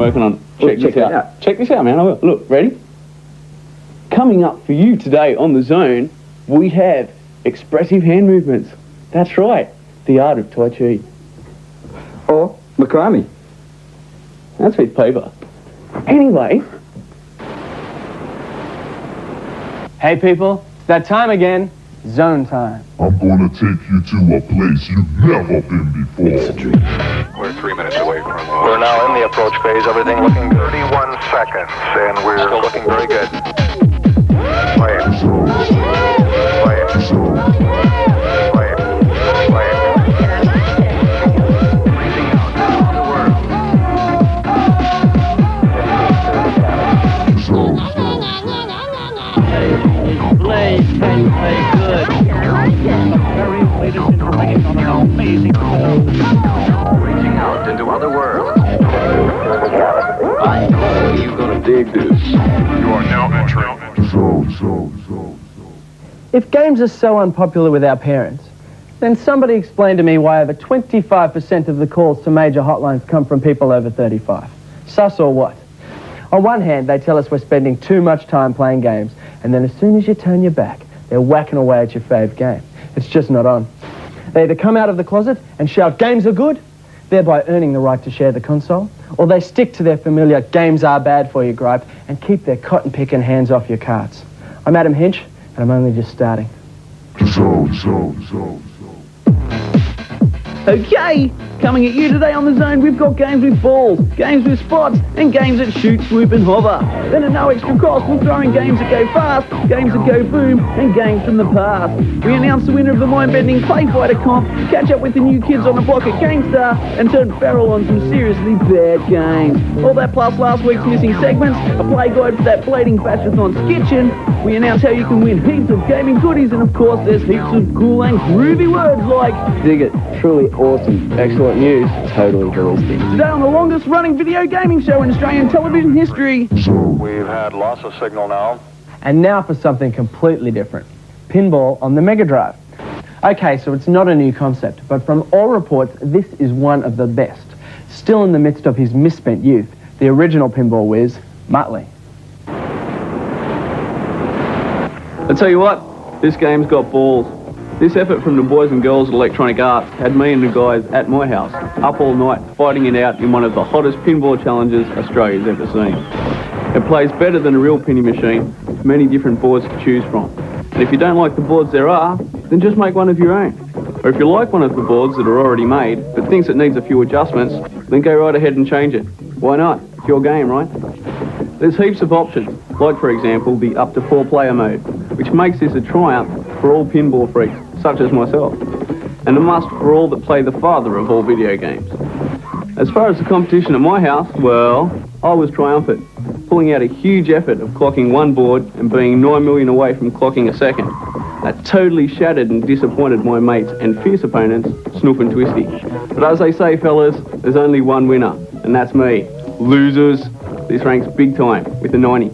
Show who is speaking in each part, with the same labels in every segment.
Speaker 1: Working on. Check this out. Check this out, man. Look, ready? Coming up for you today on The Zone, we have expressive hand movements. That's right, the art of Tai Chi.
Speaker 2: Or macrame.
Speaker 1: That's with paper. Anyway.
Speaker 3: Hey people, it's that time again. Zone time.
Speaker 4: I'm gonna take you to a place you've never been before.
Speaker 1: It's a dream.
Speaker 5: We're 3 minutes away from We're now in the approach phase. Everything looking 31 seconds, and we're still looking very good. Play it. Play it. Play it. Play it. Reaching out to the world.
Speaker 6: Play good. Very latest information on an amazing show.
Speaker 5: Reaching out into other worlds.
Speaker 1: You're gonna dig this.
Speaker 5: You are now entering.
Speaker 3: If games are so unpopular with our parents, then somebody explain to me why over 25% of the calls to major hotlines come from people over 35. Sus or what? On one hand, they tell us we're spending too much time playing games, and then as soon as you turn your back, they're whacking away at your fave game. It's just not on. They either come out of the closet and shout games are good, thereby earning the right to share the console, or they stick to their familiar games are bad for you gripe and keep their cotton-picking hands off your carts. I'm Adam Hinch, and I'm only just starting.
Speaker 1: Okay, coming at you today on The Zone, we've got games with balls, games with spots, and games that shoot, swoop, and hover. Then at no extra cost, we'll throw in games that go fast, games that go boom, and games from the past. We announce the winner of the mind-bending Play Fighter comp, catch up with the new kids on the block at GameStar, and turn feral on some seriously bad games. All that plus last week's missing segments, a play guide for that blading Bashathon's kitchen. We announce how you can win heaps of gaming goodies, and of course there's heaps of cool and groovy words like dig it, truly awesome, excellent news, totally ballistic. Today on the longest running video gaming show in Australian television history.
Speaker 5: We've had loss of signal now.
Speaker 3: And now for something completely different. Pinball on the Mega Drive. Okay, so it's not a new concept, but from all reports, this is one of the best. Still in the midst of his misspent youth, the original pinball whiz, Muttlee.
Speaker 1: I tell you what, this game's got balls. This effort from the boys and girls at Electronic Arts had me and the guys at my house, up all night, fighting it out in one of the hottest pinball challenges Australia's ever seen. It plays better than a real penny machine, with many different boards to choose from. And if you don't like the boards there are, then just make one of your own. Or if you like one of the boards that are already made, but thinks it needs a few adjustments, then go right ahead and change it. Why not? It's your game, right? There's heaps of options, like for example the up to 4-player mode, which makes this a triumph for all pinball freaks, such as myself, and a must for all that play the father of all video games. As far as the competition at my house, well, I was triumphant, pulling out a huge effort of clocking one board and being 9 million away from clocking a second. That totally shattered and disappointed my mates and fierce opponents, Snoop and Twisty. But as they say, fellas, there's only one winner, and that's me. Losers. This ranks big time with a 90.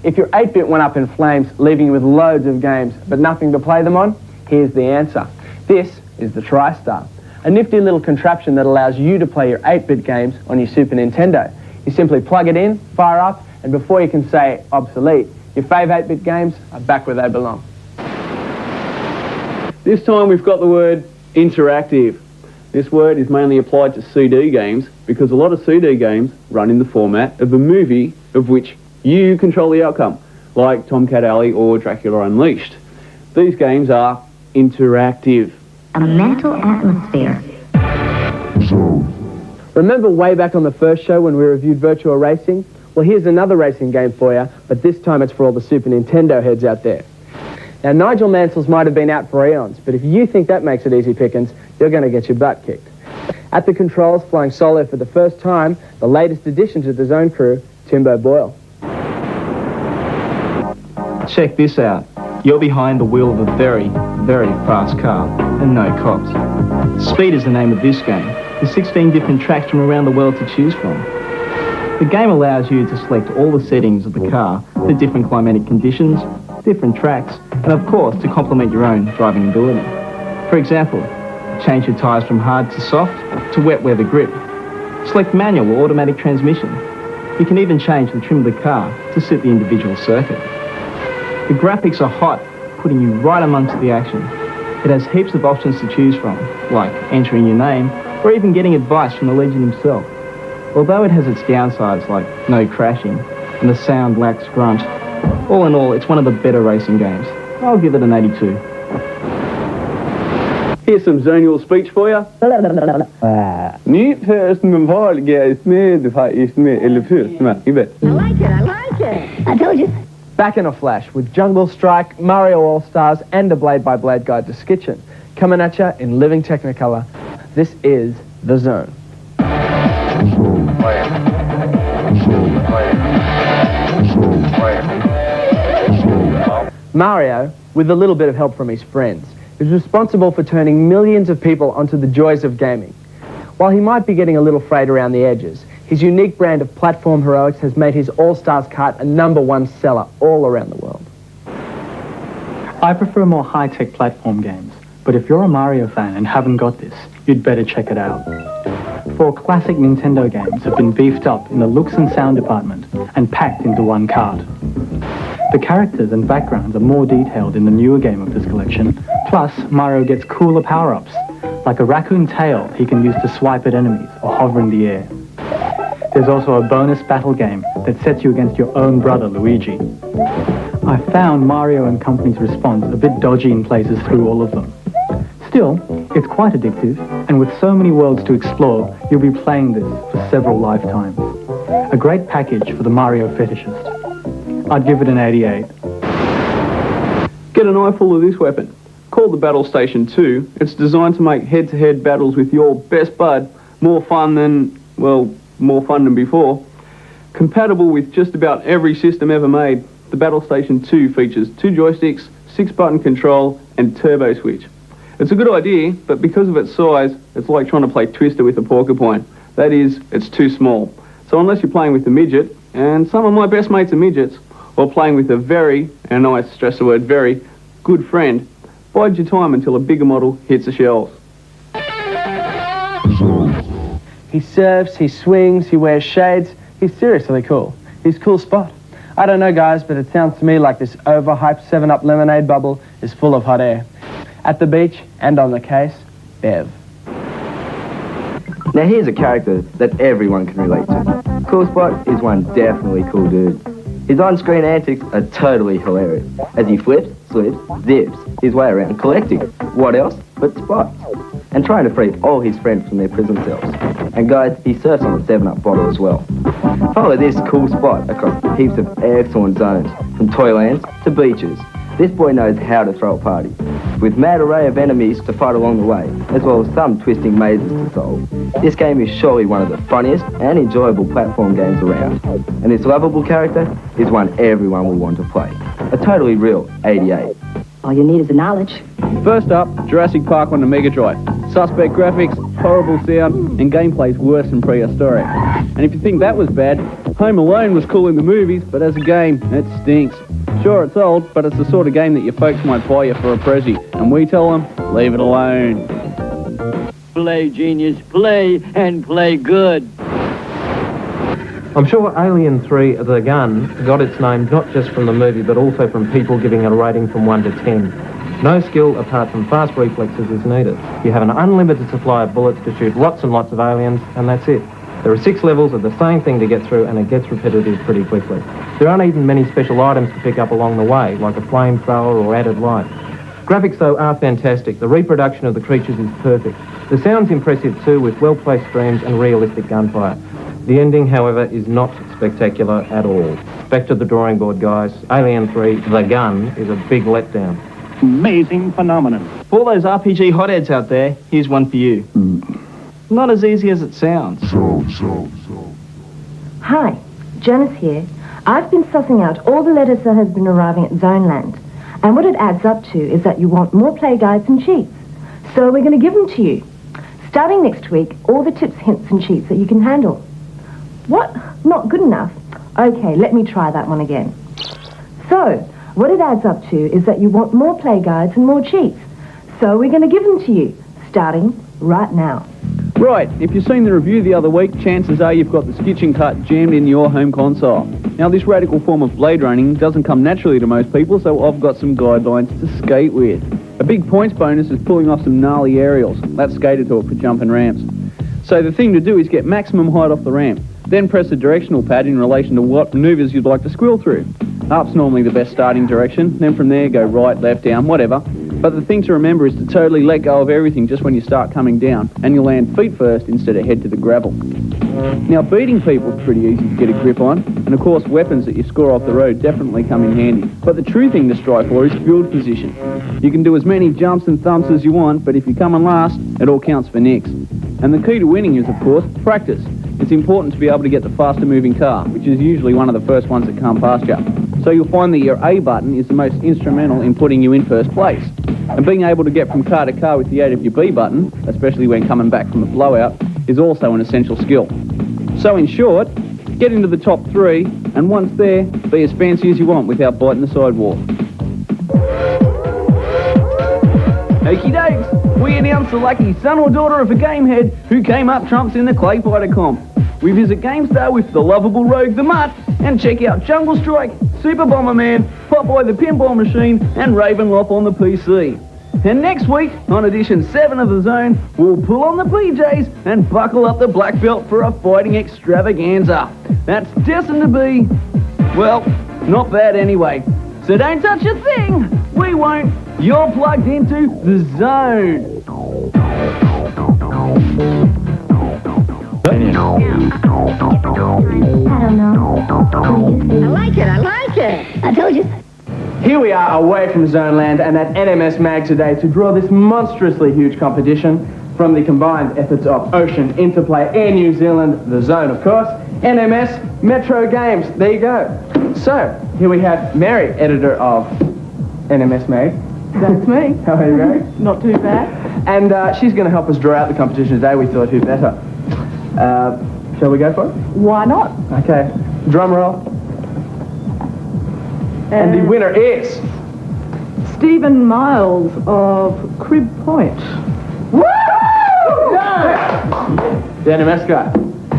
Speaker 3: If your 8-bit went up in flames, leaving you with loads of games but nothing to play them on, here's the answer. This is the TriStar, a nifty little contraption that allows you to play your 8-bit games on your Super Nintendo. You simply plug it in, fire up, and before you can say obsolete, your fave 8-bit games are back where they belong.
Speaker 1: This time we've got the word interactive. This word is mainly applied to CD games because a lot of CD games run in the format of a movie of which you control the outcome, like Tomcat Alley or Dracula Unleashed. These games are interactive.
Speaker 7: A mental atmosphere.
Speaker 3: Remember way back on the first show when we reviewed Virtua Racing? Well, here's another racing game for you, but this time it's for all the Super Nintendo heads out there. Now, Nigel Mansell's might have been out for eons, but if you think that makes it easy pickings, you're going to get your butt kicked. At the controls, flying solo for the first time, the latest addition to the Zone crew, Timbo Boyle.
Speaker 8: Check this out. You're behind the wheel of a very, very fast car, and no cops. Speed is the name of this game. There's 16 different tracks from around the world to choose from. The game allows you to select all the settings of the car for different climatic conditions, different tracks, and of course to complement your own driving ability. For example, Change your tyres from hard to soft to wet weather grip. Select manual or automatic transmission. You can even change the trim of the car to suit the individual circuit. The graphics are hot, putting you right amongst the action. It has heaps of options to choose from, like entering your name or even getting advice from the legend himself. Although it has its downsides like no crashing and the sound lacks grunt, all in all it's one of the better racing games. I'll give it an 82.
Speaker 1: Here's some zonal speech for you. Ni först med valgäst med faktiskt med eller först med i vet.
Speaker 7: I like it. I told you.
Speaker 3: Back in a flash with Jungle Strike, Mario All-Stars and a blade-by-blade guide to Skitchin. Coming at you in living Technicolor. This is The Zone. Mario, with a little bit of help from his friends, is responsible for turning millions of people onto the joys of gaming. While he might be getting a little frayed around the edges, his unique brand of platform heroics has made his All-Stars cart a #1 seller all around the world.
Speaker 9: I prefer more high-tech platform games, but if you're a Mario fan and haven't got this, you'd better check it out. 4 classic Nintendo games have been beefed up in the looks and sound department and packed into one cart. The characters and backgrounds are more detailed in the newer game of this collection, plus Mario gets cooler power-ups, like a raccoon tail he can use to swipe at enemies or hover in the air. There's also a bonus battle game that sets you against your own brother, Luigi. I found Mario and Company's response a bit dodgy in places through all of them. Still, it's quite addictive, and with so many worlds to explore, you'll be playing this for several lifetimes. A great package for the Mario fetishist. I'd give it an 88.
Speaker 1: Get an eyeful of this weapon. Called the Battle Station 2, it's designed to make head-to-head battles with your best bud more fun than before. Compatible with just about every system ever made, the Battle Station 2 features 2 joysticks, 6-button control, and turbo switch. It's a good idea, but because of its size, it's like trying to play Twister with a porcupine. That is, it's too small. So unless you're playing with a midget, and some of my best mates are midgets, or playing with a very, and I stress the word very, good friend, bide your time until a bigger model hits the shelves.
Speaker 3: He surfs, he swings, he wears shades. He's seriously cool. He's cool spot. I don't know, guys, but it sounds to me like this overhyped 7-Up lemonade bubble is full of hot air. At the beach and on the case, Bev.
Speaker 2: Now here's a character that everyone can relate to. Cool Spot is one definitely cool dude. His on-screen antics are totally hilarious, as he flips, slips, zips his way around collecting. What else but spots? And trying to free all his friends from their prison cells. And guys, he surfs on a 7-Up bottle as well. Follow this cool spot across heaps of excellent zones, from toylands to beaches. This boy knows how to throw a party, with mad array of enemies to fight along the way, as well as some twisting mazes to solve. This game is surely one of the funniest and enjoyable platform games around, and this lovable character is one everyone will want to play. A totally real 88.
Speaker 7: All you need is the knowledge.
Speaker 1: First up, Jurassic Park on the Mega Drive. Suspect graphics, horrible sound, and gameplay's worse than prehistoric. And if you think that was bad, Home Alone was cool in the movies, but as a game, it stinks. Sure, it's old, but it's the sort of game that your folks might buy you for a prezi. And we tell them, leave it alone.
Speaker 6: Play, genius, play, and play good.
Speaker 10: I'm sure Alien 3, The Gun, got its name not just from the movie, but also from people giving it a rating from 1 to 10. No skill apart from fast reflexes is needed. You have an unlimited supply of bullets to shoot lots and lots of aliens, and that's it. There are 6 levels of the same thing to get through, and it gets repetitive pretty quickly. There aren't even many special items to pick up along the way, like a flamethrower or added light. Graphics, though, are fantastic. The reproduction of the creatures is perfect. The sound's impressive, too, with well-placed streams and realistic gunfire. The ending, however, is not spectacular at all. Back to the drawing board, guys. Alien 3, The Gun, is a big letdown.
Speaker 6: Amazing phenomenon.
Speaker 8: For all those RPG hotheads out there, here's one for you. Not as easy as it sounds.
Speaker 11: Hi, Janice here. I've been sussing out all the letters that has been arriving at Zoneland. And what it adds up to is that you want more play guides and cheats. So we're going to give them to you. Starting next week, all the tips, hints and cheats that you can handle. What? Not good enough? Okay, let me try that one again. So, what it adds up to is that you want more play guides and more cheats. So we're going to give them to you. starting right now.
Speaker 1: Right, if you've seen the review the other week, chances are you've got the skitching cut jammed in your home console. Now, this radical form of blade running doesn't come naturally to most people, so I've got some guidelines to skate with. A big points bonus is pulling off some gnarly aerials. That's skater talk for jumping ramps. So the thing to do is get maximum height off the ramp, then press the directional pad in relation to what manoeuvres you'd like to squirrel through. Up's normally the best starting direction, then from there go right, left, down, whatever. But the thing to remember is to totally let go of everything just when you start coming down, and you'll land feet first instead of head to the gravel. Now, beating people is pretty easy to get a grip on, and of course weapons that you score off the road definitely come in handy. But the true thing to strive for is field position. You can do as many jumps and thumps as you want, but if you come in last, it all counts for nicks. And the key to winning is, of course, practice. It's important to be able to get the faster moving car, which is usually one of the first ones that come past you. So you'll find that your A button is the most instrumental in putting you in first place. And being able to get from car to car with the aid of your B button, especially when coming back from a blowout, is also an essential skill. So in short, get into the top 3, and once there, be as fancy as you want without biting the sidewalk. Okie dokes, we announce the lucky son or daughter of a gamehead who came up trumps in the clay fighter comp. We visit GameStar with the lovable rogue the Mutt, and check out Jungle Strike, Super Bomberman, Popeye the Pinball Machine, and Ravenloft on the PC. And next week, on edition 7 of The Zone, we'll pull on the PJs and buckle up the black belt for a fighting extravaganza. That's destined to be, well, not bad anyway. So don't touch a thing, we won't. You're plugged into The Zone.
Speaker 7: I don't know. I like it. I told you.
Speaker 3: Here we are away from Zoneland and at NMS Mag today to draw this monstrously huge competition from the combined efforts of Ocean, Interplay, Air New Zealand, The Zone of course, NMS, Metro Games. There you go. So, here we have Mary, editor of NMS Mag.
Speaker 12: That's me.
Speaker 3: How are you, Mary?
Speaker 12: Not too bad.
Speaker 3: And she's going to help us draw out the competition today. We thought who better. Shall we go for it?
Speaker 12: Why not?
Speaker 3: Okay. Drum roll. And the winner is
Speaker 12: Stephen Miles of Crib Point.
Speaker 3: Woo! Yeah! The NMS guy.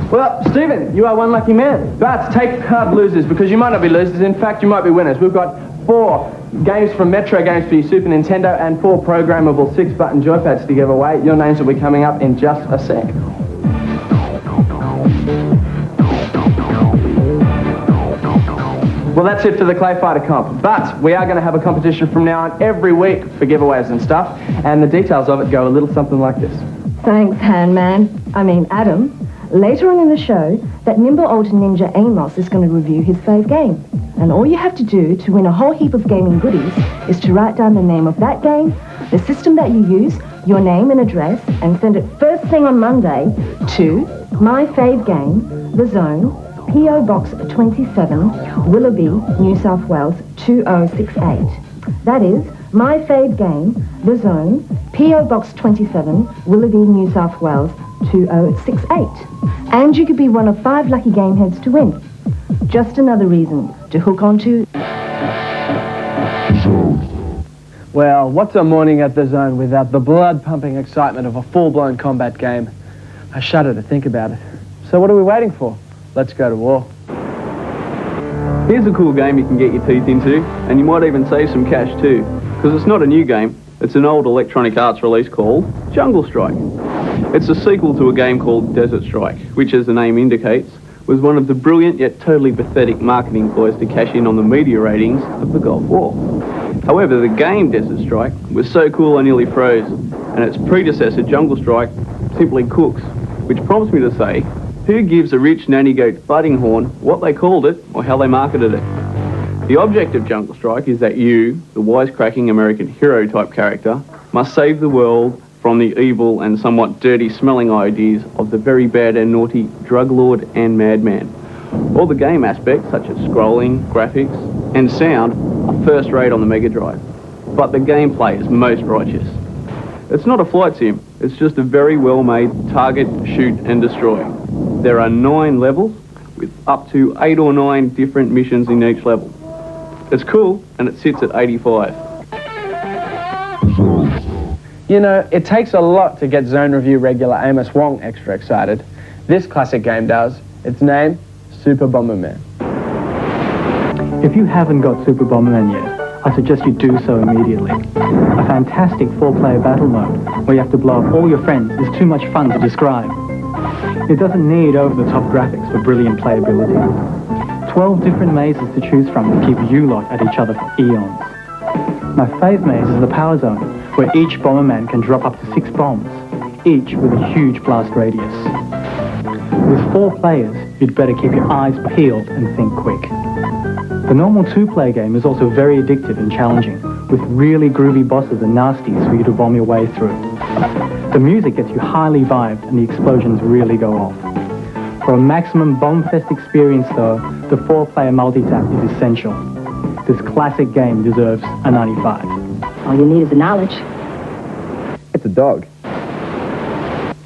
Speaker 3: Well, Stephen, you are one lucky man. But take hard losers, because you might not be losers. In fact, you might be winners. We've got 4 games from Metro Games for your Super Nintendo and 4 programmable 6-button joypads to give away. Your names will be coming up in just a sec. Well, that's it for the Clay Fighter comp, but we are going to have a competition from now on every week for giveaways and stuff, and the details of it go a little something like this.
Speaker 11: Thanks, Adam. Later on in the show, that nimble old ninja Amos is going to review his fave game. And all you have to do to win a whole heap of gaming goodies is to write down the name of that game, the system that you use, your name and address, and send it first thing on Monday to My Fave Game, The Zone, P.O. Box 27, Willoughby, New South Wales 2068. That is, My Fave Game, The Zone, P.O. Box 27, Willoughby, New South Wales 2068. And you could be one of 5 lucky gameheads to win. Just another reason to hook onto...
Speaker 3: Well, what's a morning at The Zone without the blood-pumping excitement of a full-blown combat game? I shudder to think about it. So what are we waiting for? Let's go to war.
Speaker 1: Here's a cool game you can get your teeth into, and you might even save some cash too, because it's not a new game, it's an old Electronic Arts release called Jungle Strike. It's a sequel to a game called Desert Strike, which, as the name indicates, was one of the brilliant yet totally pathetic marketing ploys to cash in on the media ratings of the Gulf War. However, the game Desert Strike was so cool I nearly froze, and its predecessor Jungle Strike simply cooks, which prompts me to say, who gives a rich nanny goat butting horn what they called it or how they marketed it? The object of Jungle Strike is that you, the wisecracking American hero type character, must save the world from the evil and somewhat dirty smelling ideas of the very bad and naughty drug lord and madman. All the game aspects such as scrolling, graphics and sound are first rate on the Mega Drive, but the gameplay is most righteous. It's not a flight sim, it's just a very well made target, shoot and destroy. There are 9 levels with up to 8 or 9 different missions in each level. It's cool and it sits at 85.
Speaker 3: You know, it takes a lot to get Zone Review regular Amos Wong extra excited. This classic game does. Its name, Super Bomberman.
Speaker 9: If you haven't got Super Bomberman yet, I suggest you do so immediately. A fantastic 4-player battle mode where you have to blow up all your friends is too much fun to describe. It doesn't need over-the-top graphics for brilliant playability. 12 different mazes to choose from will keep you lot at each other for eons. My fave maze is the Power Zone, where each Bomberman can drop up to 6 bombs, each with a huge blast radius. With 4 players, you'd better keep your eyes peeled and think quick. The normal 2-player game is also very addictive and challenging, with really groovy bosses and nasties for you to bomb your way through. The music gets you highly vibed and the explosions really go off. For a maximum bomb-fest experience though, the 4-player multi-tap is essential. This classic game deserves a 95.
Speaker 7: All you need is the knowledge.
Speaker 2: It's a dog.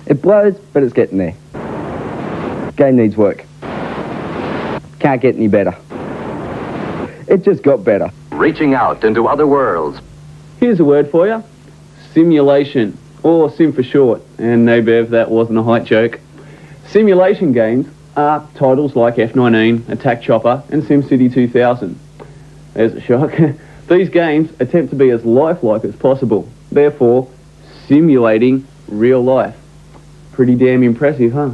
Speaker 2: It blows, but it's getting there. Game needs work. Can't get any better. It just got better.
Speaker 13: Reaching out into other worlds.
Speaker 1: Here's a word for you. Simulation, or sim for short. And no, Bev, that wasn't a height joke. Simulation games are titles like F19, Attack Chopper, and SimCity 2000. There's a shock. These games attempt to be as lifelike as possible, therefore simulating real life. Pretty damn impressive, huh?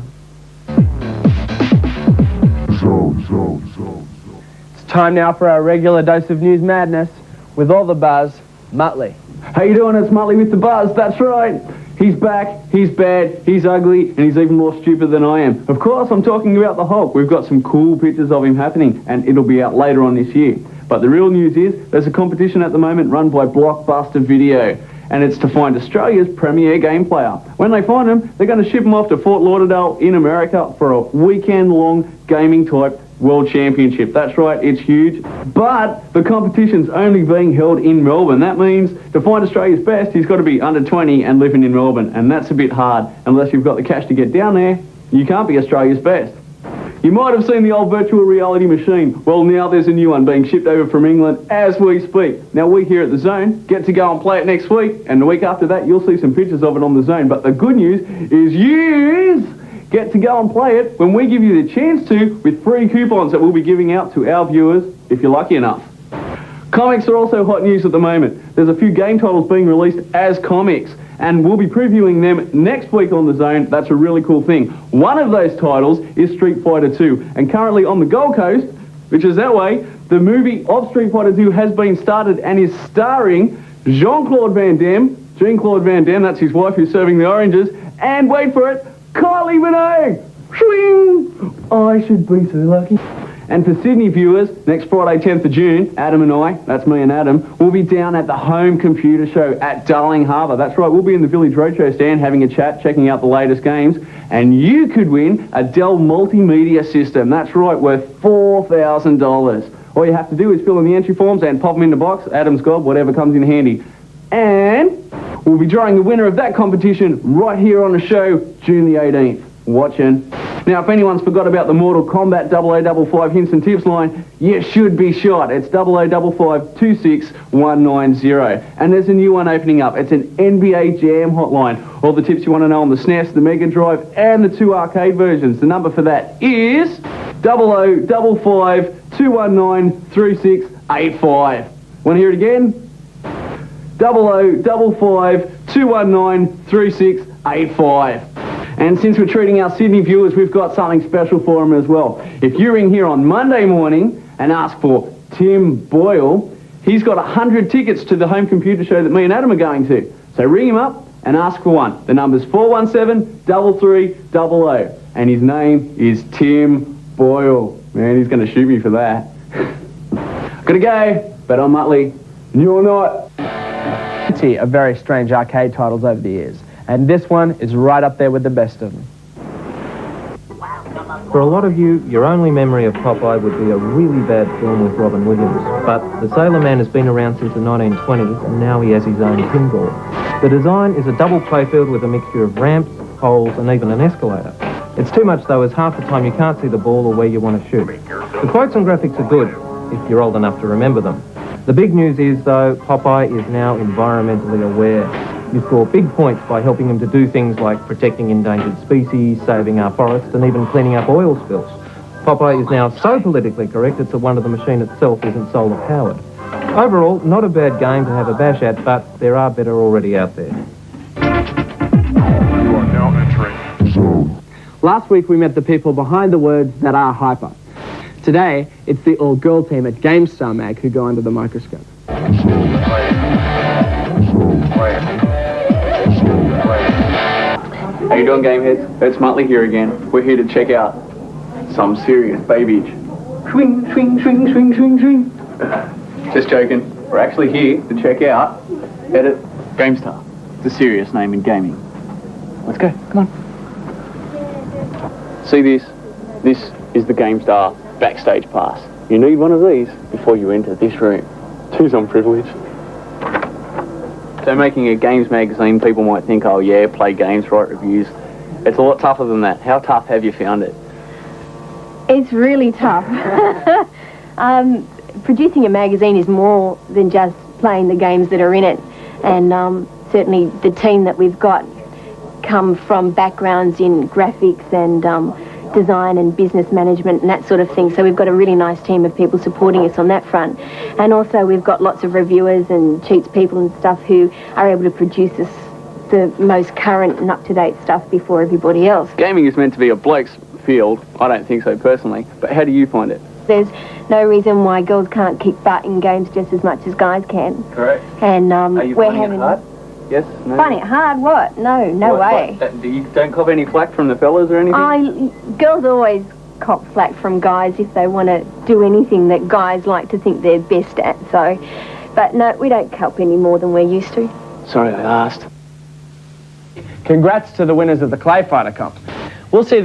Speaker 3: It's time now for our regular dose of news madness. With all the buzz, Muttlee.
Speaker 1: How you doing? It's Muttlee with the buzz, that's right. He's back, he's bad, he's ugly, and he's even more stupid than I am. Of course, I'm talking about the Hulk. We've got some cool pictures of him happening, and it'll be out later on this year. But the real news is, there's a competition at the moment run by Blockbuster Video, and it's to find Australia's premier game player. When they find him, they're going to ship him off to Fort Lauderdale in America for a weekend-long gaming-type World Championship. That's right, it's huge. But the competition's only being held in Melbourne. That means to find Australia's best, he's got to be under 20 and living in Melbourne. And that's a bit hard. Unless you've got the cash to get down there, you can't be Australia's best. You might have seen the old virtual reality machine. Well, now there's a new one being shipped over from England as we speak. Now, we here at The Zone get to go and play it next week. And the week after that, you'll see some pictures of it on The Zone. But the good news is you get to go and play it when we give you the chance to with free coupons that we'll be giving out to our viewers if you're lucky enough. Comics are also hot news at the moment. There's a few game titles being released as comics, and we'll be previewing them next week on The Zone. That's a really cool thing. One of those titles is Street Fighter 2, and currently on the Gold Coast, which is that way, the movie of Street Fighter 2 has been started and is starring Jean-Claude Van Damme, Jean-Claude Van Damme, that's his wife who's serving the oranges, and wait for it, Kylie Minogue! Swing! I should be so lucky. And for Sydney viewers, next Friday, 10th of June, Adam and I, that's me and Adam, will be down at the Home Computer Show at Darling Harbour. That's right, we'll be in the Village Roadshow stand having a chat, checking out the latest games, and you could win a Dell multimedia system. That's right, worth $4,000. All you have to do is fill in the entry forms and pop them in the box. Adam's got whatever comes in handy. And we'll be drawing the winner of that competition right here on the show, June the 18th. Watching. Now, if anyone's forgot about the Mortal Kombat 0055 hints and tips line, you should be shot. It's 0055 26190. And there's a new one opening up. It's an NBA Jam hotline. All the tips you want to know on the SNES, the Mega Drive, and the 2 arcade versions. The number for that is 0055 219 3685. Want to hear it again? 0055 219 3685. And since we're treating our Sydney viewers, we've got something special for them as well. If you ring here on Monday morning and ask for Tim Boyle, he's got 100 tickets to the Home Computer Show that me and Adam are going to. So ring him up and ask for one. The number's 417-3300. And his name is Tim Boyle. Man, he's going to shoot me for that. Gotta go, but I'm Muttlee. And you're not.
Speaker 3: Of very strange arcade titles over the years. And this one is right up there with the best of them.
Speaker 10: For a lot of you, your only memory of Popeye would be a really bad film with Robin Williams. But the Sailor Man has been around since the 1920s, and now he has his own pinball. The design is a double playfield with a mixture of ramps, holes, and even an escalator. It's too much, though, as half the time you can't see the ball or where you want to shoot. The quotes and graphics are good, if you're old enough to remember them. The big news is, though, Popeye is now environmentally aware. You score big points by helping them to do things like protecting endangered species, saving our forests, and even cleaning up oil spills. Popeye is now so politically correct it's a wonder the machine itself isn't solar powered. Overall, not a bad game to have a bash at, but there are better already out there.
Speaker 5: You are now entering zone.
Speaker 3: Last week we met the people behind the words that are Hyper. Today, it's the all-girl team at GameStar Mag who go under the microscope.
Speaker 1: How you doing, Gameheads? It's Muttlee here again. We're here to check out some serious babiage. Swing, swing, swing, swing, swing, swing. Just joking. We're actually here to check out Edit GameStar. It's a serious name in gaming. Let's go, come on. See this? This is the GameStar backstage pass. You need one of these before you enter this room. Too some privilege. So making a games magazine, people might think, oh yeah, play games, write reviews. It's a lot tougher than that. How tough have you found it?
Speaker 14: It's really tough. Producing a magazine is more than just playing the games that are in it. And certainly the team that we've got come from backgrounds in graphics and design and business management and that sort of thing. So we've got a really nice team of people supporting us on that front. And also we've got lots of reviewers and cheats people and stuff who are able to produce us the most current and up-to-date stuff before everybody else.
Speaker 1: Gaming is meant to be a bloke's field. I don't think so personally. But how do you find it?
Speaker 14: There's no reason why girls can't kick butt in games just as much as guys can.
Speaker 1: Correct.
Speaker 14: And
Speaker 1: are you
Speaker 14: we're
Speaker 1: finding
Speaker 14: having
Speaker 1: it hard? Yes? No?
Speaker 14: Finding it hard? What? No, no way.
Speaker 1: You don't cop any flack from the fellas or anything?
Speaker 14: Girls always cop flack from guys if they want to do anything that guys like to think they're best at. So, but no, we don't cop any more than we're used to.
Speaker 1: Sorry I asked.
Speaker 3: Congrats to the winners of the Clay Fighter Comp. We'll see the